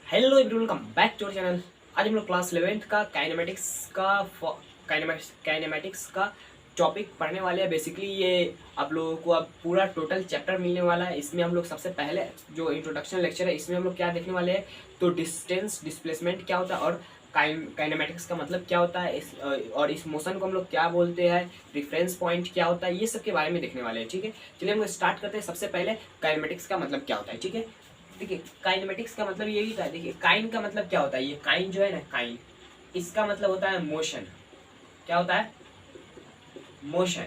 Hello everyone, welcome back to channel. आज हम लोग क्लास 11th का काइनेमेटिक्स का टॉपिक पढ़ने वाले हैं। बेसिकली ये आप लोगों को अब पूरा टोटल चैप्टर मिलने वाला है। इसमें हम लोग सबसे पहले जो इंट्रोडक्शन लेक्चर है इसमें हम लोग क्या देखने वाले हैं, तो डिस्टेंस डिस्प्लेसमेंट क्या होता है और काइनेमेटिक्स का मतलब क्या होता है, और इस मोशन को हम लोग क्या बोलते हैं, रिफरेंस पॉइंट क्या होता है, ये सब के बारे में देखने वाले हैं। ठीक है, चलिए हम लोग स्टार्ट करते हैं। सबसे पहले काइनेमेटिक्स का मतलब क्या होता है। ठीक है, देखिए काइनेमेटिक्स का मतलब यही था। देखिए काइन का मतलब क्या होता है, ये काइन जो है ना, काइन इसका मतलब होता है मोशन। क्या होता है? मोशन।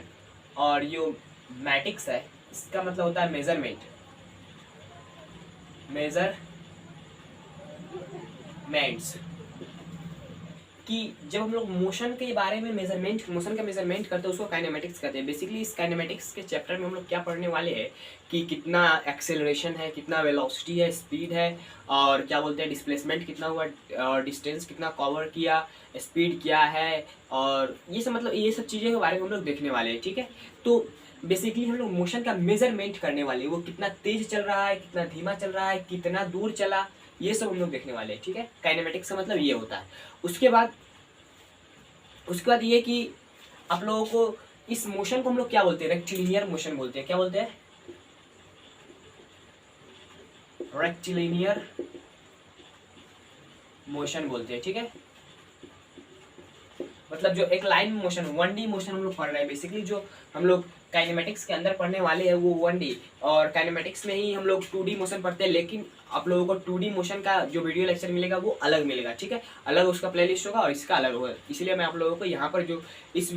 और जो मैटिक्स है इसका मतलब होता है मेजरमेंट। मेजरमेंट्स कि जब हम लोग मोशन के बारे में मोशन का मेजरमेंट करते हैं उसको काइनेमेटिक्स कहते हैं। बेसिकली इस काइनेमेटिक्स के चैप्टर में हम लोग क्या पढ़ने वाले हैं कि कितना एक्सेलरेशन है, कितना वेलोसिटी है, स्पीड है, और क्या बोलते हैं डिस्प्लेसमेंट कितना हुआ, और डिस्टेंस कितना कवर किया, स्पीड क्या है, और ये सब मतलब ये सब चीज़ों के बारे में हम लोग देखने वाले हैं। ठीक है, तो बेसिकली हम लोग मोशन का मेजरमेंट करने वाले हैं, वो कितना तेज चल रहा है, कितना धीमा चल रहा है, कितना दूर चला, ये सब हम लोग देखने वाले हैं। ठीक है, काइनेमेटिक्स का मतलब ये होता है। उसके बाद ये कि आप लोगों को इस मोशन को हम लोग क्या बोलते हैं, रेक्टिलिनियर मोशन बोलते हैं। क्या बोलते हैं? रेक्टिलिनियर मोशन बोलते हैं। ठीक है, मतलब जो एक लाइन मोशन, 1D मोशन हम लोग पढ़ रहे हैं। बेसिकली जो हम लोग काइनेमेटिक्स के अंदर पढ़ने वाले हैं वो 1D, और काइनेमेटिक्स में ही हम लोग 2D मोशन पढ़ते हैं। लेकिन आप लोगों को 2D मोशन का जो वीडियो लेक्चर मिलेगा वो अलग मिलेगा। ठीक है, अलग उसका प्लेलिस्ट होगा और इसका अलग होगा। इसलिए मैं आप लोगों को यहाँ पर जो इस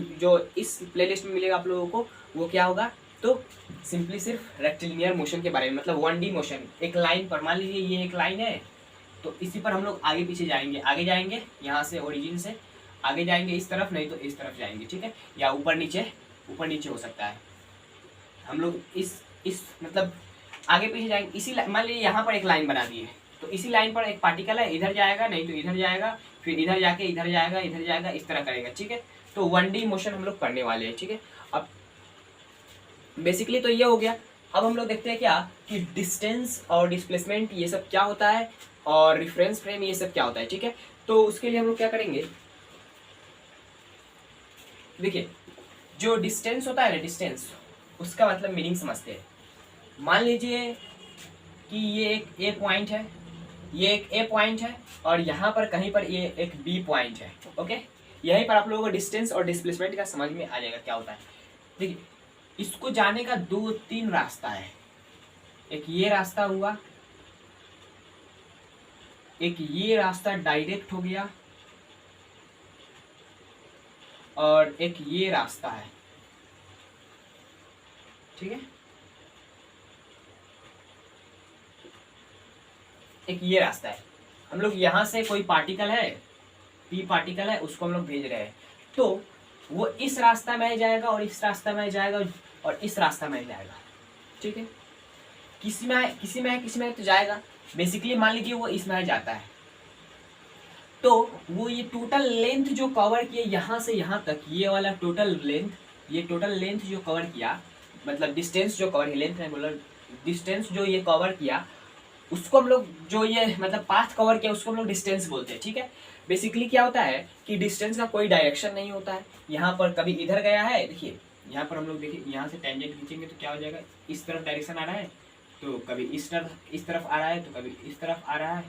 प्लेलिस्ट में मिलेगा आप लोगों को, वो क्या होगा, तो सिंपली सिर्फ रेक्टिलिनियर मोशन के बारे में, मतलब 1D मोशन। एक लाइन पर, मान लीजिए ये एक लाइन है, तो इसी पर हम लोग आगे पीछे जाएंगे, आगे जाएंगे यहाँ से, ओरिजिन से आगे जाएंगे इस तरफ, नहीं तो इस तरफ जाएंगे। ठीक है, या ऊपर नीचे हो सकता है। हम लोग इस मतलब आगे पीछे जाएंगे। मान लीजिए यहाँ पर एक लाइन बना दी है, तो इसी लाइन पर एक पार्टिकल है, इधर जाएगा, नहीं तो इधर जाएगा, फिर इधर जाके इधर जाएगा, इधर जाएगा, इस तरह करेगा। ठीक है, तो 1D मोशन हम लोग पढ़ने वाले हैं। ठीक है, अब बेसिकली तो ये हो गया। अब हम लोग देखते हैं क्या कि डिस्टेंस और डिस्प्लेसमेंट ये सब क्या होता है, और रिफरेंस फ्रेम ये सब क्या होता है। ठीक है, तो उसके लिए हम लोग क्या करेंगे, देखिए जो डिस्टेंस होता है ना, डिस्टेंस उसका मतलब मीनिंग समझते हैं। मान लीजिए कि ये एक ए पॉइंट है, ये एक ए पॉइंट है, और यहाँ पर कहीं पर ये एक बी पॉइंट है। ओके, यहीं पर आप लोगों को डिस्टेंस और डिस्प्लेसमेंट का समझ में आ जाएगा क्या होता है। देखिए इसको जाने का 2-3 रास्ता है। एक ये रास्ता हुआ, एक ये रास्ता डायरेक्ट हो गया, और एक ये रास्ता है। ठीक है, एक ये रास्ता है। हम लोग यहाँ से कोई पार्टिकल है, पी पार्टिकल है, उसको हम लोग भेज रहे हैं, तो वो इस रास्ता में जाएगा, और इस रास्ता में जाएगा, और इस रास्ता में जाएगा। ठीक है, किसी में तो जाएगा। बेसिकली मान लीजिए वो इसमें जाता है, तो वो ये टोटल लेंथ जो कवर किया यहाँ से यहाँ तक, ये वाला टोटल लेंथ जो कवर किया, मतलब डिस्टेंस जो कवर, लेंथ नहीं बोला, डिस्टेंस जो ये कवर किया, उसको हम लोग जो ये मतलब पाथ कवर किया उसको हम लोग डिस्टेंस बोलते हैं। ठीक है, बेसिकली क्या होता है कि डिस्टेंस का कोई डायरेक्शन नहीं होता है। यहाँ पर कभी इधर गया है, देखिए यहाँ पर हम लोग देखिए, यहाँ से टेंजेंट खींचेंगे तो क्या हो जाएगा, इस तरफ डायरेक्शन आ रहा है, तो कभी इस तरफ आ रहा है, तो कभी इस तरफ आ रहा है,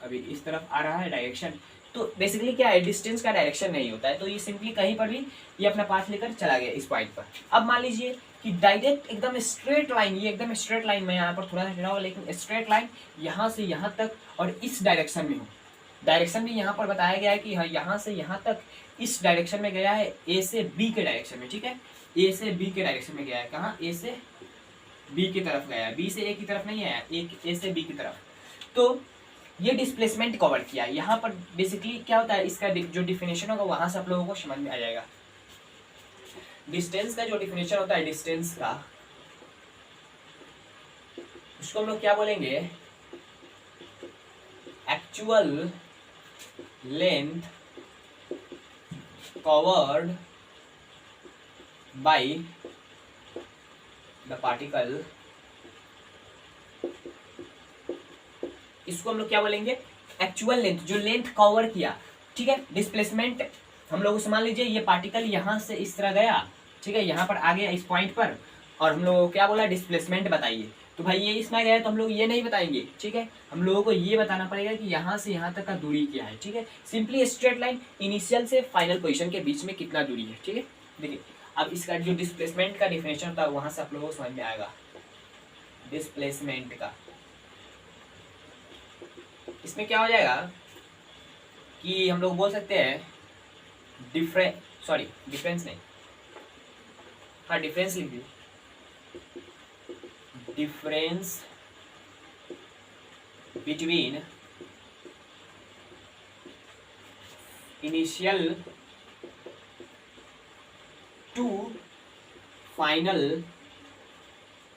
कभी इस तरफ आ रहा है डायरेक्शन। तो बेसिकली क्या है, डिस्टेंस का डायरेक्शन नहीं होता है, तो ये सिंपली कहीं पर भी ये अपना पाथ लेकर चला गया इस पॉइंट पर। अब मान लीजिए कि डायरेक्ट एकदम स्ट्रेट लाइन, ये एकदम स्ट्रेट लाइन, मैं यहाँ पर थोड़ा सा टेढ़ा हुआ, लेकिन स्ट्रेट लाइन यहाँ से यहाँ तक और इस डायरेक्शन में हो। डायरेक्शन भी यहाँ पर बताया गया है कि हाँ यहाँ से यहाँ तक इस डायरेक्शन में गया है, ए से बी के डायरेक्शन में। ठीक है, ए से बी के डायरेक्शन में गया है, कहाँ, ए से बी की तरफ गया है, बी से ए की तरफ नहीं आया, ए से बी की तरफ। तो ये डिस्प्लेसमेंट कवर किया। यहाँ पर बेसिकली क्या होता है, इसका जो डिफिनेशन होगा वहां से आप लोगों को समझ में आ जाएगा। डिस्टेंस का जो डिफिनेशन होता है, डिस्टेंस का, उसको हम लोग क्या बोलेंगे, actual length covered by the particle, इसको हम लोग क्या बोलेंगे, एक्चुअल लेंथ, जो लेंथ कवर किया, ठीक है। डिस्प्लेसमेंट हम लोग मान लीजिए ये पार्टिकल यहाँ से इस तरह गया, ठीक है, यहाँ पर आ गया इस पॉइंट पर, और हम लोगों को क्या बोला, डिस्प्लेसमेंट बताइए। तो भाई ये इसमें गया तो हम लोग ये नहीं बताएंगे, ठीक है, हम लोगों को ये बताना पड़ेगा कि यहाँ से यहाँ तक का दूरी क्या है, ठीक है। सिंपली स्ट्रेट लाइन इनिशियल से फाइनल पोजीशन के बीच में कितना दूरी है, ठीक है। देखिए अब इसका जो डिस्प्लेसमेंट का डिफिनेशन होता है वहां से आप लोगों को समझ में आएगा। डिस्प्लेसमेंट का इसमें क्या हो जाएगा कि हम लोग बोल सकते हैं डिफरेंस नहीं, हाँ डिफरेंस लिख दी, difference between initial to final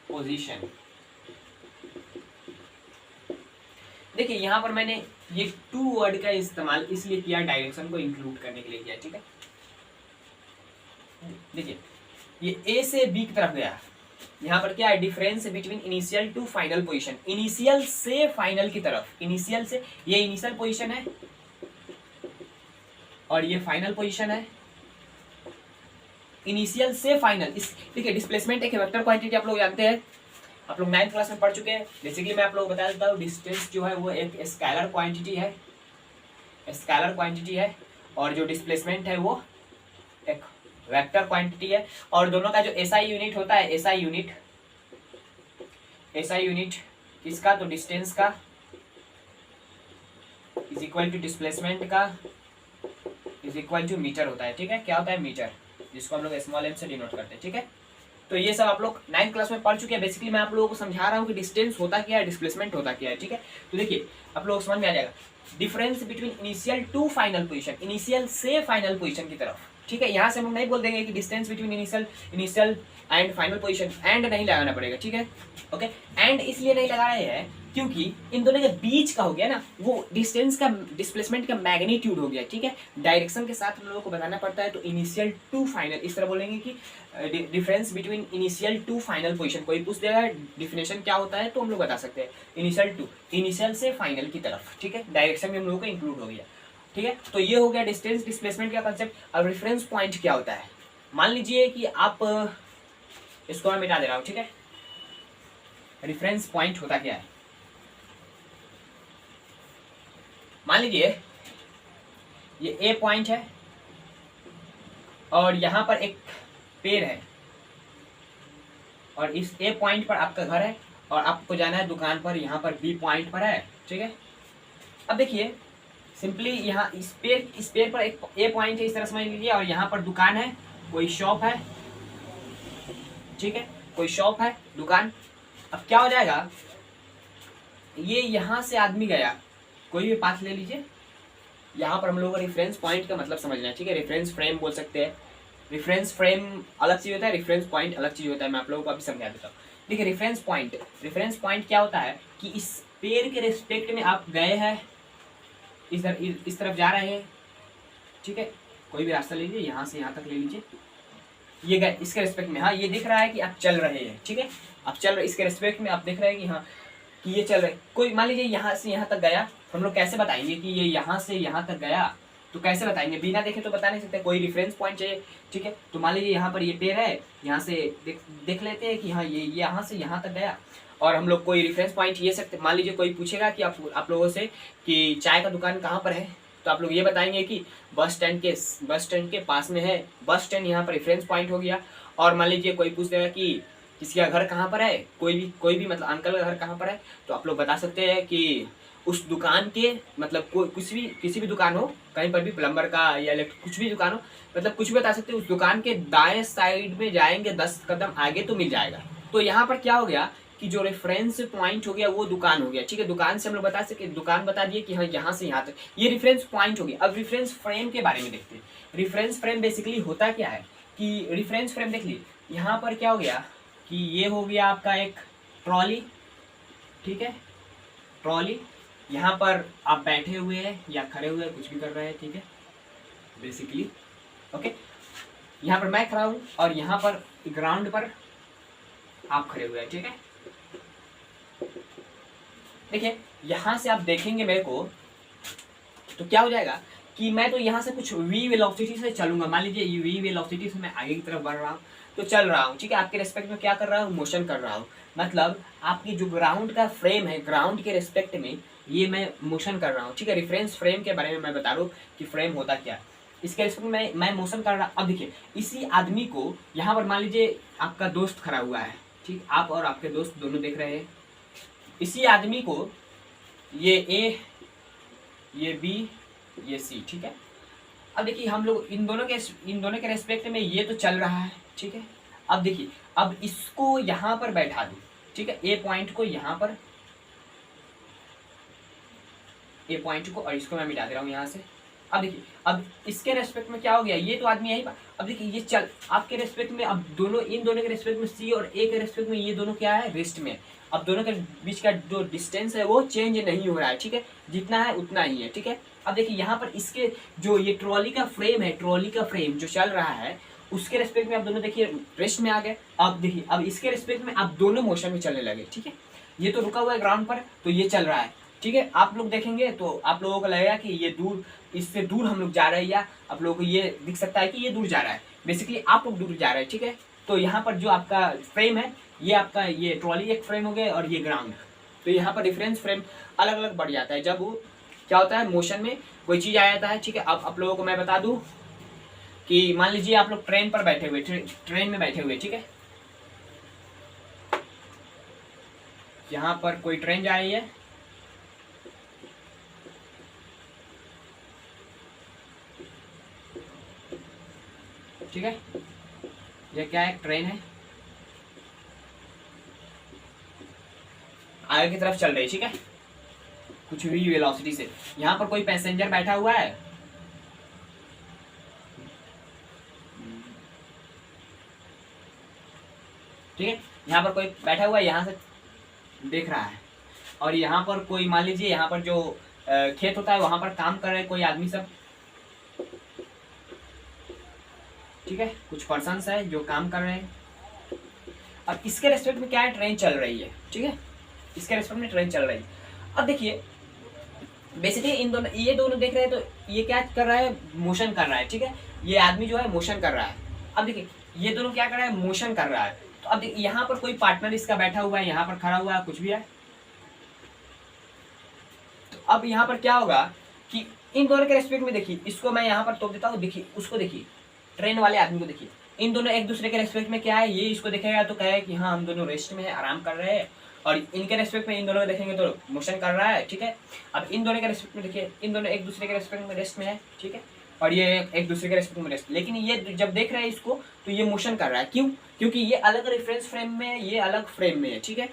position. देखिए यहाँ पर मैंने ये टू वर्ड का इस्तेमाल इसलिए किया, डायरेक्शन को इंक्लूड करने के लिए किया, ठीक है। देखिए ये ए से बी की तरफ गया, यहाँ पर क्या है, difference between initial to final position, initial से फाइनल की तरफ, इनिशियल से, ये इनिशियल पोजीशन है और ये फाइनल पोजीशन है, इनिशियल से फाइनल। इस देखिए डिस्प्लेसमेंट एक वेक्टर क्वांटिटी आप लोग जानते हैं, आप लोग 9th क्लास में पढ़ चुके हैं। बेसिकली मैं आप लोग बता देता हूँ, डिस्टेंस जो है वो एक स्केलर क्वांटिटी है, स्केलर क्वांटिटी है, और जो डिस्प्लेसमेंट है वो एक वेक्टर क्वांटिटी है। और दोनों का जो एसआई यूनिट होता है, एसआई यूनिट किसका, तो डिस्टेंस का इज इक्वल टू डिस्प्लेसमेंट का इज इक्वल टू मीटर होता है, ठीक है। क्या होता है, मीटर, जिसको हम लोग स्मॉल एम से डिनोट करते हैं, ठीक है। तो ये सब आप लोग 9th क्लास में पढ़ चुके हैं। बेसिकली मैं आप लोगों को समझा रहा हूँ कि डिस्टेंस होता क्या है, डिस्प्लेसमेंट होता क्या है, ठीक है। तो देखिए आप लोग समझ में आ जाएगा, difference between initial to final position, initial से फाइनल पोजीशन की तरफ, ठीक है। यहाँ से हम नहीं बोल देंगे कि distance between initial and final position, and नहीं लगाना पड़ेगा, ठीक है। ओके, एंड इसलिए नहीं लगा रहे हैं क्योंकि इन दोनों के बीच का हो गया ना, वो डिस्टेंस का, डिस्प्लेसमेंट का मैग्नीट्यूड हो गया, ठीक है। डायरेक्शन के साथ हम लोगों को बताना पड़ता है, तो इनिशियल टू फाइनल इस तरह बोलेंगे कि difference between initial to final position. कोई पूछ देगा डिफिनेशन क्या होता है तो हम लोग बता सकते हैं, इनिशियल टू, इनिशियल से फाइनल की तरफ, ठीक है। डायरेक्शन में हम लोगों को इंक्लूड हो गया, ठीक है। तो ये हो गया डिस्टेंस डिस्प्लेसमेंट का कंसेप्ट। अब रेफरेंस पॉइंट क्या होता है, मान लीजिए कि आप इसको मैं मिटा दे रहा हूँ, ठीक है। रेफरेंस पॉइंट होता क्या है, मान लीजिए ये ए पॉइंट है और यहां पर एक पेड़ है, और इस ए पॉइंट पर आपका घर है और आपको जाना है दुकान पर, यहाँ पर बी पॉइंट पर है, ठीक है। अब देखिए सिंपली यहाँ इस पेड़ पर एक ए पॉइंट है, इस तरह समझ लीजिए, और यहाँ पर दुकान है, कोई शॉप है, ठीक है, कोई शॉप है, दुकान। अब क्या हो जाएगा, ये यहाँ से आदमी गया, कोई भी पाथ ले लीजिए, यहाँ पर हम लोगों को रेफरेंस पॉइंट का मतलब समझना है, ठीक है। रेफरेंस फ्रेम बोल सकते हैं, रेफरेंस फ्रेम अलग चीज होता है, रेफरेंस पॉइंट अलग चीज होता है। मैं आप लोगों को अभी समझा देता हूँ। देखिए रेफरेंस पॉइंट क्या होता है कि इस पेड़ के रिस्पेक्ट में आप गए हैं, इस तरफ जा रहे हैं, ठीक है, कोई भी रास्ता ले लीजिए, यहाँ से यहाँ तक ले लीजिए, ये गए इसके रिस्पेक्ट में, हाँ ये दिख रहा है कि आप चल रहे हैं, ठीक है, आप चल रहे, इसके रिस्पेक्ट में आप देख रहे हैं कि हाँ कि ये चल रहे। कोई मान लीजिए यहाँ से यहाँ तक गया, हम लोग कैसे बताएंगे कि ये यहाँ से यहाँ तक गया, तो कैसे बताएंगे, बिना देखे तो बता नहीं सकते, कोई रेफरेंस पॉइंट चाहिए, ठीक है। तो मान लीजिए यहाँ पर ये पेड़ है, यहाँ से देख लेते हैं कि हाँ ये यहाँ से यहाँ तक गया, और हम लोग कोई रेफरेंस पॉइंट ये सकते। मान लीजिए कोई पूछेगा कि आप लोगों से कि चाय का दुकान कहाँ पर है, तो आप लोग ये बताएंगे कि बस स्टैंड के पास में है, बस स्टैंड यहाँ पर रेफरेंस पॉइंट हो गया। और मान लीजिए कोई पूछ देगा कि किसी का घर कहाँ पर है, कोई भी मतलब अंकल का घर कहाँ पर है, तो आप लोग बता सकते हैं कि उस दुकान के मतलब किसी भी दुकान हो, कहीं पर भी प्लम्बर का या इलेक्ट्रिक कुछ भी दुकान हो, मतलब कुछ भी बता सकते हैं। उस दुकान के दाएं साइड में जाएंगे 10 कदम आगे तो मिल जाएगा। तो यहाँ पर क्या हो गया कि जो रेफरेंस पॉइंट हो गया वो दुकान हो गया, ठीक है। दुकान से हम लोग बता सके, दुकान बता दिए कि हाँ यहाँ से यहाँ तक, ये रेफरेंस पॉइंट हो गया। अब रेफरेंस फ्रेम के बारे में देखते हैं। रेफरेंस फ्रेम बेसिकली होता क्या है कि रेफरेंस फ्रेम देख लीजिए, यहाँ पर क्या हो गया कि ये हो गया आपका एक ट्रॉली, ठीक है, ट्रॉली। यहाँ पर आप बैठे हुए हैं या खड़े हुए हैं, कुछ भी कर रहे हैं, ठीक है, बेसिकली ओके। यहाँ पर मैं खड़ा हूँ और यहाँ पर ग्राउंड पर आप खड़े हुए हैं, ठीक है। देखिए यहाँ से आप देखेंगे मेरे को तो क्या हो जाएगा कि मैं तो यहाँ से कुछ v वेलोसिटी से चलूंगा, मान लीजिए v वेलोसिटी से मैं आगे की तरफ बढ़ रहा हूँ, तो चल रहा हूँ, ठीक है। आपके रेस्पेक्ट में क्या कर रहा हूँ, मोशन कर रहा हूँ, मतलब आपकी जो ग्राउंड का फ्रेम है, ग्राउंड के रेस्पेक्ट में ये मैं मोशन कर रहा हूँ, ठीक है। रेफरेंस फ्रेम के बारे में मैं बता रहा हूँ कि फ्रेम होता क्या है, इसके रेस्पेक्ट में मैं मोशन कर रहा। अब देखिए इसी आदमी को यहाँ पर मान लीजिए आपका दोस्त खड़ा हुआ है, ठीक, आप और आपके दोस्त दोनों देख रहे हैं, इसी आदमी को ये ए, ये बी, ये सी, ठीक है। अब देखिए हम लोग इन दोनों के रेस्पेक्ट में ये तो चल रहा है, ठीक है। अब देखिए अब इसको यहाँ पर बैठा दूं, ठीक है, ए पॉइंट को यहाँ पर, ए पॉइंट को, और इसको मैं मिटा दे रहा हूँ यहाँ से। अब देखिए अब इसके रेस्पेक्ट में क्या हो गया, ये तो आदमी यही पर, अब देखिए ये चल आपके रेस्पेक्ट में, अब दोनों इन दोनों के रेस्पेक्ट में सी और ए के रेस्पेक्ट में ये दोनों क्या है, रेस्ट में। अब दोनों के बीच का जो डिस्टेंस है वो चेंज नहीं हो रहा है, ठीक है, जितना है उतना ही है, ठीक है। अब देखिए यहाँ पर इसके जो ये ट्रॉली का फ्रेम है, ट्रॉली का फ्रेम जो चल रहा है उसके रेस्पेक्ट में आप दोनों देखिए रेस्ट में आ गए। अब देखिए अब इसके रेस्पेक्ट में आप दोनों मोशन में चलने लगे, ठीक है। ये तो रुका हुआ है ग्राउंड पर, तो ये चल रहा है, ठीक है। आप लोग देखेंगे तो आप लोगों को लगेगा कि ये दूर, इससे दूर हम लोग जा रहे हैं, या आप लोगों को ये दिख सकता है कि ये दूर जा रहा है, बेसिकली आप लोग दूर जा रहे हैं, ठीक है। तो यहाँ पर जो आपका फ्रेम है, ये आपका ये ट्रॉली एक फ्रेम हो गया और ये ग्राउंड, तो यहाँ पर डिफरेंस फ्रेम अलग अलग बढ़ जाता है जब वो क्या होता है, मोशन में कोई चीज़ आ जाता है, ठीक है। अब आप लोगों को मैं बता दूं कि मान लीजिए आप लोग ट्रेन पर बैठे हुए, ट्रेन में बैठे हुए, ठीक है, यहाँ पर कोई ट्रेन जा रही है, ठीक है, ये क्या है, ट्रेन है, आगे की तरफ चल रही है, ठीक है, कुछ भी वेलोसिटी से। यहाँ पर कोई पैसेंजर बैठा हुआ है, ठीक है, यहाँ पर कोई बैठा हुआ है, यहाँ से देख रहा है, और यहाँ पर कोई मान लीजिए यहाँ पर जो खेत होता है वहां पर काम कर रहे हैं कोई आदमी सब, ठीक है, कुछ पर्सन्स है जो काम कर रहे हैं। अब इसके रेस्पेक्ट में क्या है, ट्रेन चल रही है, ठीक है, इसके रेस्पेक्ट में ट्रेन चल रही है। अब देखिए बेसिकली इन दोनों, ये दोनों देख रहे हैं तो ये क्या कर रहा है, मोशन कर रहा है, ठीक है, ये आदमी जो है मोशन कर रहा है। अब देखिए ये दोनों क्या कर रहा है, मोशन कर रहा है। तो अब देखिए यहाँ पर कोई पार्टनर इसका बैठा हुआ है, यहाँ पर खड़ा हुआ है, कुछ भी है। तो अब यहाँ पर क्या होगा कि इन दोनों के रेस्पेक्ट में देखिए, इसको मैं यहाँ पर तोड़ देता हूँ, देखिए उसको, देखिए ट्रेन वाले आदमी को देखिए, इन दोनों एक दूसरे के रेस्पेक्ट में क्या है, ये इसको देखेगा तो कहेगा कि हाँ हम दोनों रेस्ट में है, आराम कर रहे हैं, और इनके रेस्पेक्ट में इन दोनों देखेंगे तो मोशन कर रहा है, ठीक है। अब इन दोनों के रेस्पेक्ट में देखिए, इन दोनों एक दूसरे के रेस्पेक्ट में रेस्ट में है, ठीक है, और ये एक दूसरे के रेस्पेक्ट में रेस्ट, लेकिन ये जब देख रहे हैं इसको तो ये मोशन कर रहा है, क्यों, क्योंकि ये अलग रेफरेंस फ्रेम में है, ये अलग फ्रेम में है, ठीक है।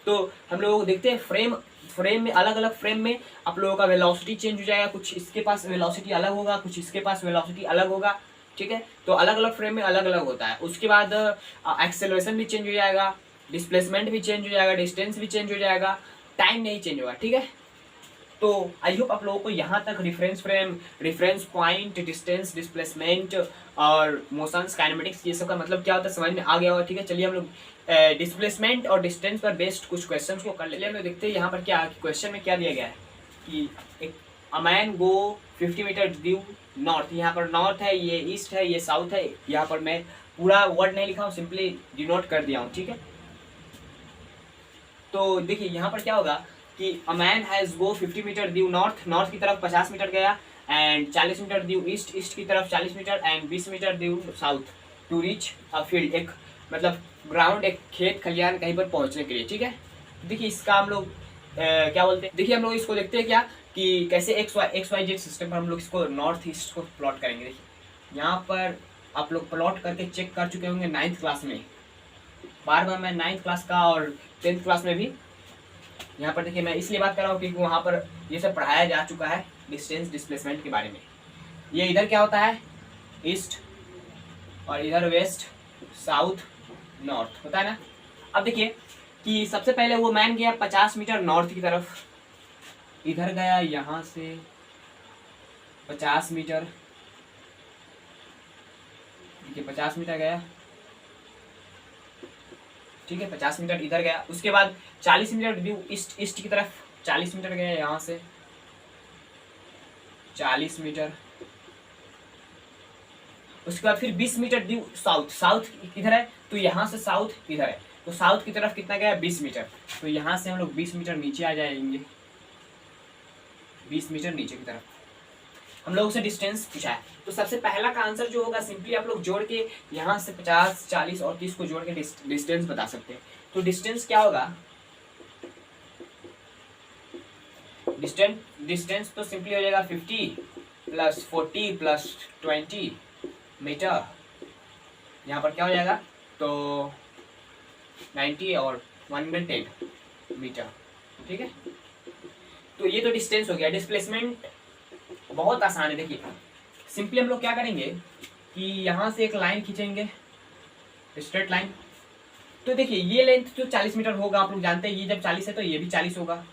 तो हम लोग देखते हैं फ्रेम में, अलग अलग फ्रेम में आप लोगों का वेलोसिटी चेंज हो जाएगा, कुछ इसके पास वेलोसिटी अलग होगा, कुछ इसके पास वेलोसिटी अलग होगा, ठीक है। तो अलग अलग फ्रेम में अलग अलग होता है। उसके बाद एक्सेलरेशन भी चेंज हो जाएगा, डिस्प्लेसमेंट भी चेंज हो जाएगा, डिस्टेंस भी चेंज हो जाएगा, टाइम नहीं चेंज होगा, ठीक है। तो आई होप आप लोगों को यहाँ तक reference frame, reference point, distance, displacement और मोशंस, काइनेमेटिक्स, ये सब का मतलब क्या होता है समझ में आ गया होगा, ठीक है। चलिए हम लोग डिस्प्लेसमेंट और डिस्टेंस पर बेस्ड कुछ क्वेश्चंस को कर लेते हैं। हम लोग देखते हैं यहाँ पर क्या क्वेश्चन में क्या दिया गया है कि एक a man go 50 metre due north, यहाँ पर नॉर्थ है, ये ईस्ट है, ये साउथ है, यहाँ पर मैं पूरा वर्ड नहीं लिखा हूँ, सिंपली डिनोट कर दिया हूँ, ठीक है। तो देखिए यहाँ पर क्या होगा कि a man has go 50 metre due north, north की तरफ 50 मीटर गया, and 40 metre due east, east की तरफ 40 metre, and 20 metre due south to reach a field, एक मतलब ग्राउंड, एक खेत खलिहान कहीं पर पहुंचने के लिए, ठीक है। देखिए इसका हम लोग क्या बोलते हैं, देखिए हम लोग इसको देखते हैं क्या कि कैसे एक्स वाई जेड सिस्टम पर हम लोग इसको नॉर्थ ईस्ट को प्लॉट करेंगे। देखिए यहाँ पर आप लोग प्लॉट करके चेक कर चुके होंगे 9th क्लास में, बार बार मैं 9th क्लास का और 10th क्लास में भी यहाँ पर देखिए मैं इसलिए बात कर रहा हूँ क्योंकि वहाँ पर ये सब पढ़ाया जा चुका है डिस्टेंस डिस्प्लेसमेंट के बारे में। ये इधर क्या होता है, ईस्ट, और इधर वेस्ट, साउथ, नॉर्थ होता है ना। अब देखिए कि सबसे पहले वो मैन गया 50 मीटर नॉर्थ की तरफ, इधर गया यहाँ से 50 मीटर, देखिए 50 मीटर गया, ठीक है, 50 मीटर इधर गया। उसके बाद 40 मीटर ड्यू ईस्ट, ईस्ट की तरफ 40 मीटर गया यहाँ से, 40 मीटर, उसके बाद फिर 20 मीटर ड्यू साउथ, साउथ किधर है तो यहाँ से साउथ इधर है, तो साउथ की तरफ कितना गया 20 मीटर, तो यहाँ से हम लोग 20 मीटर नीचे आ जाएंगे, 20 मीटर नीचे की तरफ हम लोग से डिस्टेंस पूछा है। तो सबसे पहला का आंसर जो होगा सिंपली आप लोग जोड़ के यहाँ से 50, 40 और 30 को जोड़ के डिस्टेंस बता सकते हैं। तो डिस्टेंस क्या होगा, डिस्टेंस तो सिंपली हो जाएगा 50 प्लस 40 प्लस 20 मीटर, यहाँ पर क्या हो जाएगा तो 90 और 110 मीटर, ठीक है। तो ये तो डिस्टेंस हो गया। डिस्प्लेसमेंट बहुत आसान है, देखिए सिंपली हम लोग क्या करेंगे कि यहाँ से एक लाइन खींचेंगे, स्ट्रेट लाइन। तो देखिए ये लेंथ जो 40 मीटर होगा, आप लोग जानते हैं ये जब 40 है तो ये भी 40 होगा।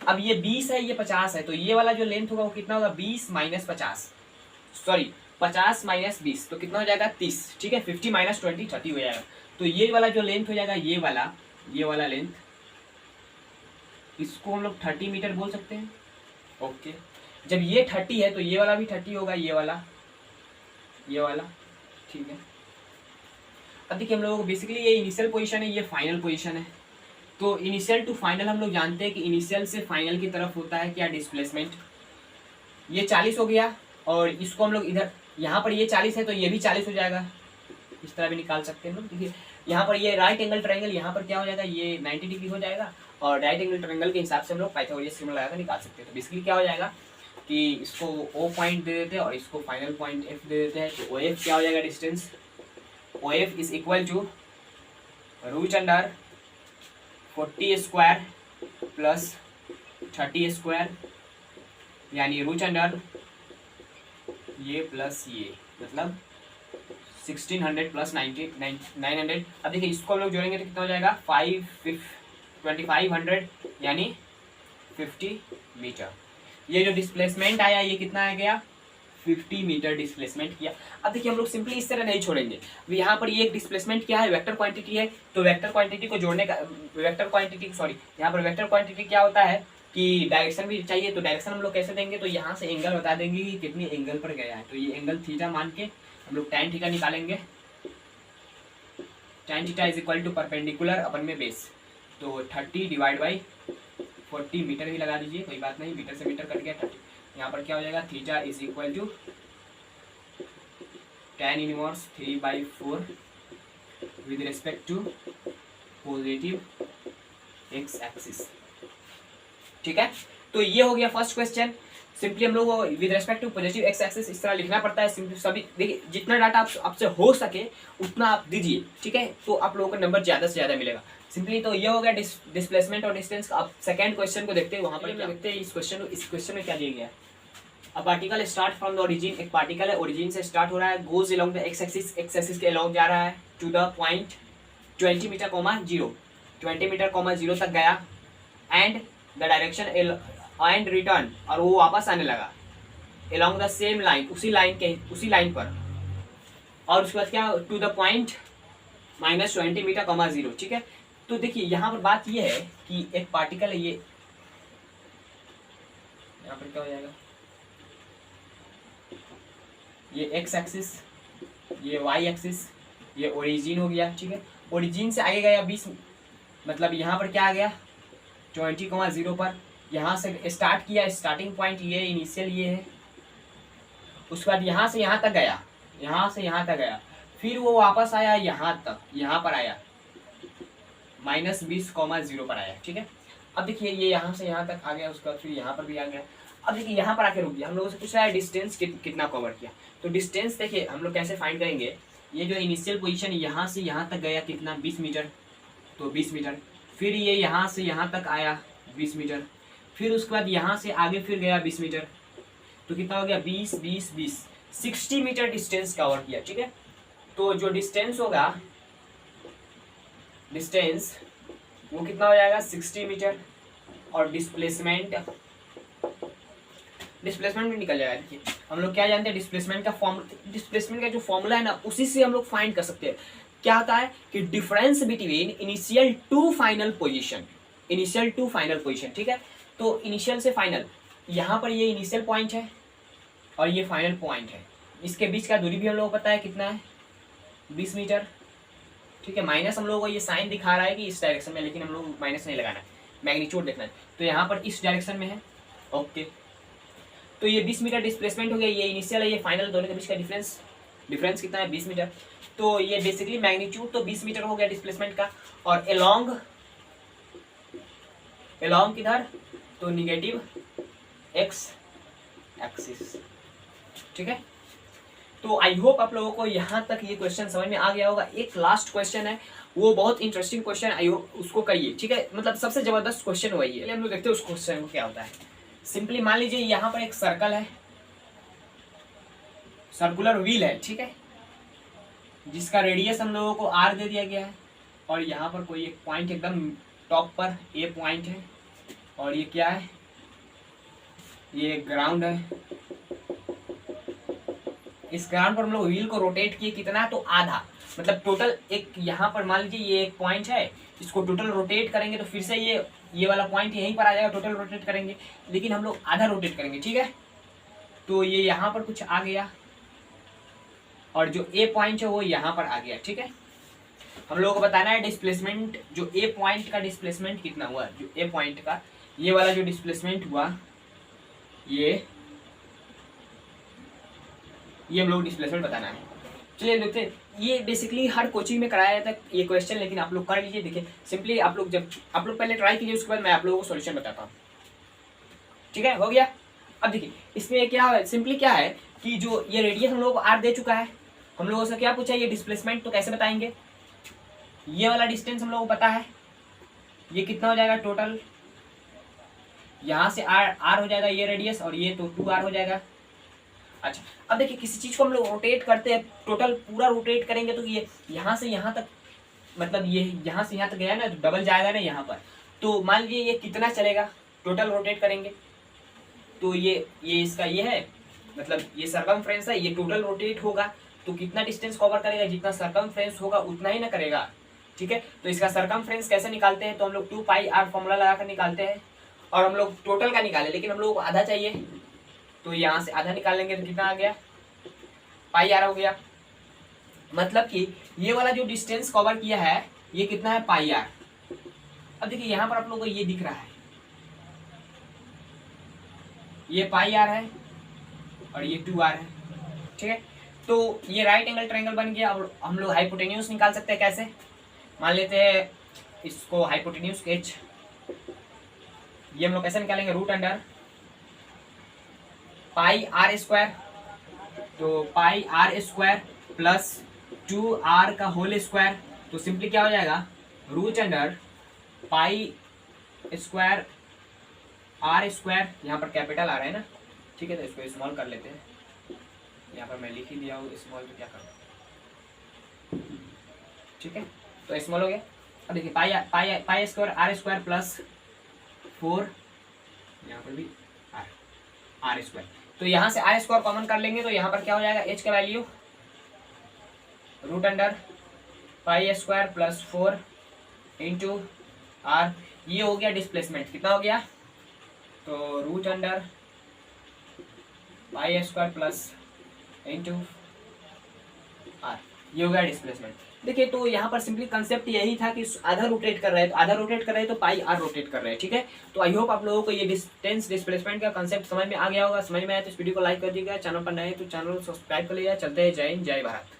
अब ये 20 है, ये 50 है, तो ये वाला जो लेंथ होगा वो कितना होगा 20 माइनस 50, सॉरी 50 माइनस 20, तो कितना हो जाएगा 30, ठीक है। 50 माइनस 20 30 हो जाएगा। तो ये वाला जो लेंथ हो जाएगा ये वाला लेंथ, इसको हम लोग 30 मीटर बोल सकते हैं। ओके, जब ये 30 है तो ये वाला भी 30 होगा, ये वाला, ठीक है। अब देखिए हम लोगों को बेसिकली ये इनिशियल पोजीशन है, ये फाइनल पोजीशन है। तो इनिशियल टू फाइनल हम लोग जानते हैं कि इनिशियल से फाइनल की तरफ होता है क्या डिस्प्लेसमेंट। ये 40 हो गया और इसको हम लोग इधर, यहाँ पर ये 40 है तो ये भी 40 हो जाएगा, इस तरह भी निकाल सकते हैं हम लोग। देखिए यहाँ पर ये राइट एंगल ट्रायंगल, यहाँ पर क्या हो जाएगा ये 90 डिग्री हो जाएगा, और राइट एंगल ट्रायंगल के हिसाब से हम लोग पाइथागोरस थ्योरम लगाकर निकाल सकते हैं। तो बेसिकली क्या हो जाएगा कि इसको O पॉइंट दे देते हैं और इसको फाइनल पॉइंट F दे देते हैं। तो OF क्या हो जाएगा distance, OF is equal to root under 40 square plus 30 square, यानी रूट अंडर ये प्लस ये, मतलब 1600 प्लस 900। अब देखिए इसको हम लोग जोड़ेंगे तो कितना हो जाएगा 2500 यानी 50 मीटर। ये जो डिस्प्लेसमेंट आया ये कितना आ गया 50 मीटर डिस्प्लेसमेंट किया। अब देखिए हम लोग सिंपली इस तरह नहीं छोड़ेंगे, यहाँ पर ये एक डिस्प्लेसमेंट क्या है वेक्टर क्वांटिटी है, तो वेक्टर क्वांटिटी को जोड़ने का यहाँ पर वेक्टर क्वांटिटी क्या होता है कि डायरेक्शन भी चाहिए। तो डायरेक्शन हम लोग कैसे देंगे, तो यहाँ से एंगल बता देंगे कि कितनी एंगल पर गया है। तो ये एंगल थीटा मान के हम लोग tan थीटा निकालेंगे। tan theta is equal to perpendicular upon में बेस, तो 30 डिवाइड बाई 40 मीटर भी लगा दीजिए, कोई बात नहीं, मीटर से मीटर कट गया 30। यहाँ पर क्या हो जाएगा theta is equal to tan inverse 3/4 with respect to positive x axis, ठीक है। तो ये हो गया फर्स्ट क्वेश्चन। सिंपली हम लोग with respect to positive x axis इस तरह लिखना पड़ता है। सिंपली सभी देखिए जितना डाटा आपसे हो सके उतना आप दीजिए, ठीक है, तो आप लोगों का नंबर ज़्यादा से ज़्यादा मिलेगा। सिंपली तो ये हो गया डिस्प्लेसमेंट और डिस्टेंस। आप सेकंड क्वेश्चन को देखते हैं, वहाँ पर देखते हैं इस क्वेश्चन में क्या दिया गया है। A particle start from the origin, एक पार्टिकल है ओरिजिन से स्टार्ट हो रहा है, goes along the x axis के अलोंग जा रहा है to the point 20 metre, 20 metre, 0 तक गया, and the direction and return, और वो वापस आने लगा अलोंग द सेम लाइन, उसी लाइन पर, और उसके बाद क्या टू द पॉइंट -20 मीटर, 0, ठीक है। तो देखिए यहाँ पर बात ये है कि एक पार्टिकल है, ये यहाँ पर क्या हो जाएगा ये एक्स एक्सिस, ये वाई एक्सिस, ये ओरिजिन हो गया, ठीक है। ओरिजिन से आगे गया 20, मतलब यहाँ पर क्या आ गया 20,0 पर, यहाँ से स्टार्ट किया, स्टार्टिंग पॉइंट ये इनिशियल ये है, उसके बाद यहाँ से यहाँ तक गया, फिर वो वापस आया यहाँ तक, यहाँ पर आया -20,0 पर आया, ठीक है। अब देखिए ये यहाँ से यहाँ तक आ गया, उसके बाद फिर यहाँ पर भी आ गया। अब देखिए यहाँ पर आके रुक गया, हम लोगों से पूछ रहा है डिस्टेंस कितना कवर किया। तो डिस्टेंस देखिए हम लोग कैसे फाइंड करेंगे, ये जो इनिशियल पोजीशन यहाँ से यहाँ तक गया कितना 20 मीटर, तो 20 मीटर, फिर ये यहाँ से यहाँ तक आया 20 मीटर, फिर उसके बाद यहाँ से आगे फिर गया 20 मीटर, तो कितना हो गया 20 20 20 60 मीटर डिस्टेंस कवर किया, ठीक है। तो जो डिस्टेंस होगा, डिस्टेंस वो कितना हो जाएगा 60 मीटर, और डिस्प्लेसमेंट भी निकल जाएगा। देखिए हम लोग क्या जानते हैं डिस्प्लेसमेंट का जो फॉर्मूला है ना, उसी से हम लोग फाइंड कर सकते हैं। क्या होता है कि difference between initial to final position, ठीक है। तो इनिशियल से फाइनल, यहाँ पर ये इनिशियल पॉइंट है और ये फाइनल पॉइंट है, इसके बीच का दूरी भी हम लोगों को पता है कितना है, 20 मीटर। ठीक है, माइनस हम लोगों को ये साइन दिखा रहा है कि इस डायरेक्शन में, लेकिन हम लोग माइनस नहीं लगाना है, मैग्नीट्यूड देखना है। तो यहाँ पर इस डायरेक्शन में है। ओके, तो ये 20 मीटर डिस्प्लेसमेंट हो गया, ये इनिशियल है ये फाइनल, दोनों के बीच का डिफरेंस कितना है, 20 मीटर। तो ये बेसिकली मैग्नीट्यूड तो 20 मीटर हो गया डिस्प्लेसमेंट का, और एलोंग किधर, तो निगेटिव एक्स एक्सिस। ठीक है, तो आई होप आप लोगों को यहाँ तक ये क्वेश्चन समझ में आ गया होगा। एक लास्ट क्वेश्चन है, वो बहुत इंटरेस्टिंग क्वेश्चन, आई होप उसको करिए। ठीक है, मतलब सबसे जबरदस्त क्वेश्चन वही है। हम लोग देखते हैं उस क्वेश्चन को क्या होता है। सिंपली मान लीजिए यहाँ पर एक सर्कल है, सर्कुलर व्हील है, ठीक है, जिसका रेडियस हम लोगों को आर दे दिया गया है, और यहाँ पर कोई एक पॉइंट एकदम टॉप पर ए पॉइंट है, और ये क्या है, ये ग्राउंड है। इस ग्राउंड पर हम लोग व्हील को रोटेट किए कितना, तो आधा, मतलब टोटल एक यहाँ पर मान लीजिए ये एक पॉइंट है, इसको टोटल रोटेट करेंगे तो फिर से ये वाला पॉइंट यहीं पर आ जाएगा, टोटल रोटेट करेंगे, लेकिन हम लोग आधा रोटेट करेंगे। ठीक है, तो ये यहाँ पर कुछ आ गया, और जो ए पॉइंट है वो यहाँ पर आ गया। ठीक है, हम लोगों को बताना है डिस्प्लेसमेंट, जो ए पॉइंट का डिस्प्लेसमेंट कितना हुआ, जो ए पॉइंट का ये वाला जो डिस्प्लेसमेंट हुआ, ये हम लोग डिस्प्लेसमेंट बताना है। चलिए देखते हैं, ये बेसिकली हर कोचिंग में कराया जाता है ये क्वेश्चन, लेकिन आप लोग कर लीजिए। देखिए सिंपली आप लोग पहले ट्राई कीजिए, उसके बाद मैं आप लोगों को सॉल्यूशन बताता हूँ। ठीक है, हो गया। अब देखिए इसमें क्या है, सिंपली क्या है कि जो ये रेडियस हम लोगों को आर दे चुका है, हम लोगों से क्या पूछा है, ये डिस्प्लेसमेंट, तो कैसे बताएंगे, ये वाला डिस्टेंस हम लोगों को पता है, ये कितना हो जाएगा टोटल, यहाँ से आर हो जाएगा ये रेडियस, और ये तो 2r हो जाएगा। अच्छा, अब देखिए किसी चीज को हम लोग रोटेट करते हैं, टोटल पूरा रोटेट करेंगे तो ये यहाँ से यहाँ तक, मतलब ये यहाँ से यहाँ तक गया ना, तो डबल जाएगा ना यहाँ पर। तो मान लीजिए ये कितना चलेगा, टोटल रोटेट करेंगे तो ये इसका ये है, मतलब ये सर्कमफ्रेंस है, ये टोटल रोटेट होगा तो कितना डिस्टेंस कवर करेगा, जितना सर्कमफ्रेंस होगा उतना ही ना करेगा। ठीक है, तो इसका सर्कमफ्रेंस कैसे निकालते हैं, तो हम लोग 2πr फॉर्मूला लगाकर निकालते हैं, और हम लोग टोटल का निकाले, लेकिन हम लोगों को आधा चाहिए, तो यहाँ से आधा निकाल लेंगे तो कितना आ गया, πr हो गया। मतलब कि ये वाला जो डिस्टेंस कवर किया है ये कितना है, πr। अब देखिए यहाँ पर आप लोगों को ये दिख रहा है, ये πr है और ये 2r है। ठीक है, तो ये राइट एंगल ट्रायंगल बन गया। अब हम लोग हाइपोटेन्यूज निकाल सकते हैं, कैसे, मान लेते हैं इसको हाइपोटेन्यूज h, ये हम लोग कैसे निकालेंगे, रूट अंडर πr², तो πr² प्लस 2r का होल स्क्वायर, तो सिंपली क्या हो जाएगा, रूट अंडर π² r², यहाँ पर कैपिटल आ रहा है ना। ठीक है, तो इसको स्मॉल कर लेते हैं, यहाँ पर मैं लिख ही दिया हूँ स्मॉल, तो क्या करूँ। ठीक है, तो स्मॉल हो गया। अब देखिए π² r² प्लस 4, यहाँ पर भी r², तो यहाँ से r² कॉमन कर लेंगे, तो यहाँ पर क्या हो जाएगा, h का value root under π² plus 4 into r, ये हो गया डिस्प्लेसमेंट, कितना हो गया, तो root under π² plus into r, ये हो गया डिस्प्लेसमेंट। देखिए तो यहाँ पर सिंपली कंसेप्ट यही था कि आधा रोटेट कर रहे हैं, तो आधा रोटेट कर रहे हैं तो πr रोटेट कर रहे हैं। ठीक है, तो आई होप आप लोगों को ये डिस्टेंस डिस्प्लेसमेंट का कंसेप्ट समझ में आ गया होगा। समझ में आया तो इस वीडियो को लाइक कर दीजिएगा, चैनल पर नए तो चैनल को सब्सक्राइब कर लीजिएगा। चलते हैं, जय हिंद, जय भारत।